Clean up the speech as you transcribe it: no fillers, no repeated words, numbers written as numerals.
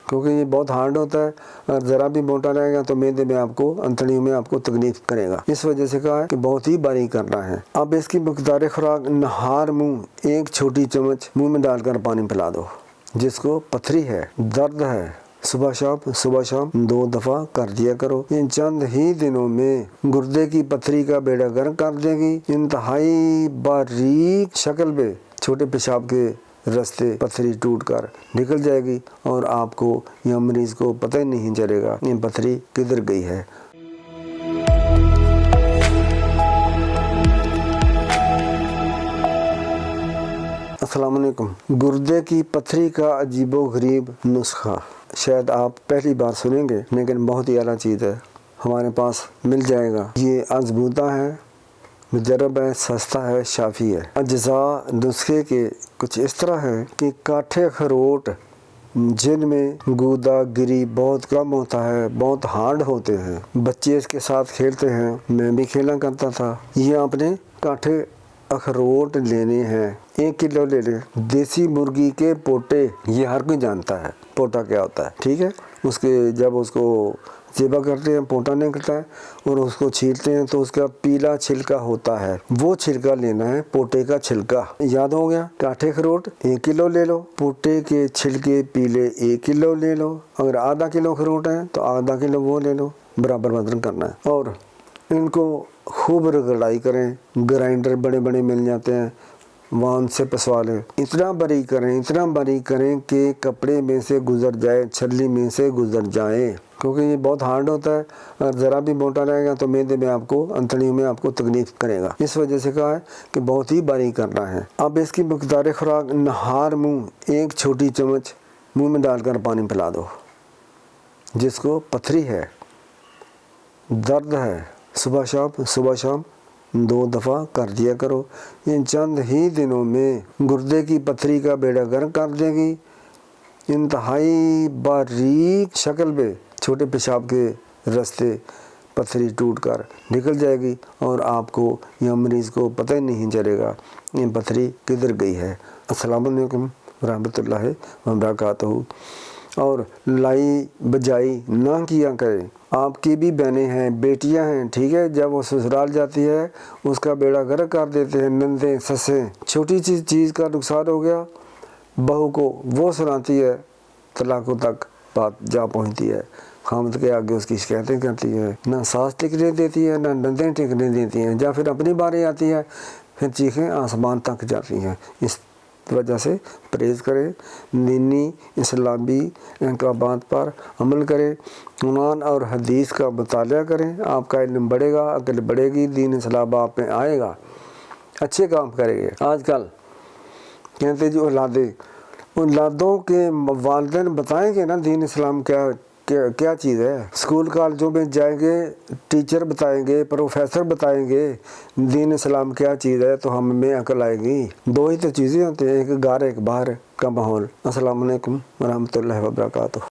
کیونکہ یہ بہت ہارڈ ہوتا ہے، اور ذرا بھی موٹا رہے گا تو معدے میں آپ کو، انتڑیوں میں آپ کو تکلیف کرے گا، اس وجہ سے کہا ہے کہ بہت ہی باریک کرنا ہے۔ اب اس کی مقدار خوراک نہار منہ 1 چھوٹی چمچ منہ میں ڈال کر پانی پلا دو۔ جس کو پتھری ہے، درد ہے، صبح شام 2 دفعہ کر دیا کرو۔ ان چند ہی دنوں میں گردے کی پتھری کا بیڑا گرک کر دے گی۔ انتہائی باریک شکل میں چھوٹے پیشاب کے رستے پتھری ٹوٹ کر نکل جائے گی، اور آپ کو یا مریض کو پتہ ہی نہیں چلے گا یہ پتھری کدھر گئی ہے۔ السلام علیکم۔ گردے کی پتھری کا عجیب و غریب نسخہ شاید آپ پہلی بار سنیں گے، لیکن بہت ہی اعلیٰ چیز ہے، ہمارے پاس مل جائے گا۔ یہ آزمودہ ہے، مجرب ہے، سستا ہے، شافی ہے۔ اجزاء نسخے کے کچھ اس طرح ہے کہ کاٹھے اخروٹ جن میں گودا گری بہت کم ہوتا ہے، بہت ہارڈ ہوتے ہیں، بچے اس کے ساتھ کھیلتے ہیں، میں بھی کھیلا کرتا تھا۔ یہ آپ نے کاٹھے اخروٹ لینے ہیں، 1 کلو لے لیں۔ دیسی مرغی کے پوٹے، یہ ہر کوئی جانتا ہے پوٹا کیا ہوتا ہے، ٹھیک ہے۔ جب اس کو ذبح کرتے ہیں پوٹا نکلتا ہے، اور اس کو چھیلتے ہیں تو اس کا پیلا چھلکا ہوتا ہے، وہ چھلکا لینا ہے، پوٹے کا چھلکا۔ یاد ہو گیا؟ کاٹھے اخروٹ 1 کلو لے لو، پوٹے کے چھلکے پیلے 1 کلو لے لو۔ اگر آدھا کلو اخروٹ ہے تو آدھا کلو وہ لے لو، برابر وزن کرنا ہے۔ اور ان کو خوب رگڑائی کریں، گرائنڈر بڑے بڑے مل جاتے ہیں، وہاں سے پسوا لیں۔ اتنا باریک کریں کہ کپڑے میں سے گزر جائے، چھلنی میں سے گزر جائے، کیونکہ یہ بہت ہارڈ ہوتا ہے، اور ذرا بھی موٹا رہے گا تو معدے میں آپ کو، انتڑیوں میں آپ کو تکلیف کرے گا، اس وجہ سے کہا ہے کہ بہت ہی باریک کرنا ہے۔ اب اس کی مقدار خوراک نہار منہ 1 چھوٹی چمچ منہ میں ڈال کر پانی پلا دو۔ جس کو پتھری ہے، درد ہے، صبح شام 2 دفعہ کر دیا کرو۔ ان چند ہی دنوں میں گردے کی پتھری کا بیڑا گرک کر دے گی۔ انتہائی باریک شکل میں چھوٹے پیشاب کے رستے پتھری ٹوٹ کر نکل جائے گی، اور آپ کو یا مریض کو پتہ ہی نہیں چلے گا یہ پتھری کدھر گئی ہے۔ السلام علیکم ورحمۃ اللہ وبرکاتہ۔ اور لائی بجائی نہ کیا کریں۔ آپ کی بھی بہنیں ہیں، بیٹیاں ہیں، ٹھیک ہے، جب وہ سسرال جاتی ہے اس کا بیڑا گرک کر دیتے ہیں نندیں سسیں۔ چھوٹی چیز کا نقصان ہو گیا، بہو کو وہ سناتی ہے، طلاقوں تک بات جا پہنچتی ہے، خامد کے آگے اس کی شکایتیں کرتی ہے، نہ ساس ٹکنے دیتی ہے، نہ نندیں ٹکنے دیتی ہیں، جب پھر اپنی باری آتی ہے پھر چیخیں آسمان تک جاتی ہیں۔ اس وجہ سے پرہیز کریں، دینی اسلامی احکامات پر عمل کریں، قرآن اور حدیث کا مطالعہ کریں، آپ کا علم بڑھے گا، عقل بڑھے گی، دین اسلام آپ میں آئے گا، اچھے کام کریں گے۔ آج کل کہتے جو اولادوں کے والدین بتائیں گے نا دین اسلام کیا چیز ہے، اسکول کالجوں میں جائیں گے، ٹیچر بتائیں گے، پروفیسر بتائیں گے دین اسلام کیا چیز ہے، تو ہم میں عقل آئے گی۔ 2 ہی تو چیزیں ہوتی ہیں، ایک گھر ایک باہر کا ماحول۔ السلام علیکم ورحمۃ اللہ وبرکاتہ۔